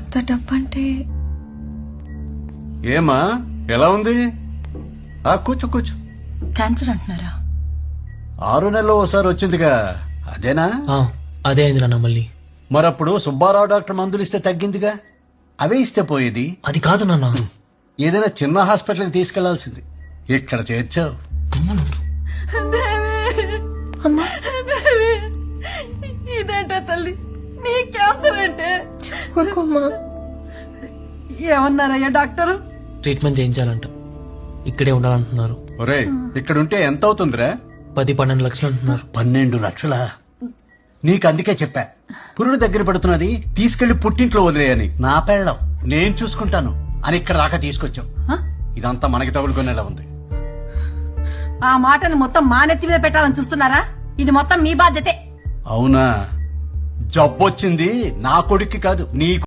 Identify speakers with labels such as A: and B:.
A: అంత డబ్బంటే
B: ఏమా ఎలా ఉంది? కూర్చో కూర్చో.
A: క్యాన్సర్ అంటున్నారా?
B: 6 నెలల్లో ఒకసారి వచ్చిందిగా, అదేనా?
C: అదే అయింది నాన్న. మళ్ళీ
B: మరప్పుడు సుబ్బారావు డాక్టర్ మందులు ఇస్తే తగ్గిందిగా, అవే ఇస్తే పోయేది.
C: అది కాదు నాన్న.
B: ఏదైనా చిన్న హాస్పిటల్కి తీసుకెళ్లాల్సింది, ఇక్కడ చేర్చావు.
A: అమ్మా
D: ఇదేంట తల్లి, నీ క్యాన్సర్ అంటే?
A: ఊరుకోమ్మా.
D: ఏమన్నారయ్యా డాక్టరు?
C: ట్రీట్మెంట్ చేయించాలంట, ఇక్కడే ఉండాలంటున్నారు.
B: ఒరే, ఇక్కడుంటే ఎంత అవుతుందిరా?
C: 10-12 లక్షలు అంటున్నారు.
B: 12 లక్షలా? నీకు అందుకే చెప్పా, పురుడు దగ్గర పడుతున్నది, తీసుకెళ్లి పుట్టింట్లో వదిలేయని. నా పెళ్ళం నేను చూసుకుంటాను అని ఇక్కడ దాకా తీసుకొచ్చావు. ఇదంతా మనకి తగులుకునేలా ఉంది.
D: ఆ మాటని మొత్తం మా నెత్తి మీద పెట్టాలని చూస్తున్నారా? ఇది మొత్తం మీ బాధ్యతే.
B: అవునా? జబ్బొచ్చింది నా కొడుక్కి కాదు, నీకు.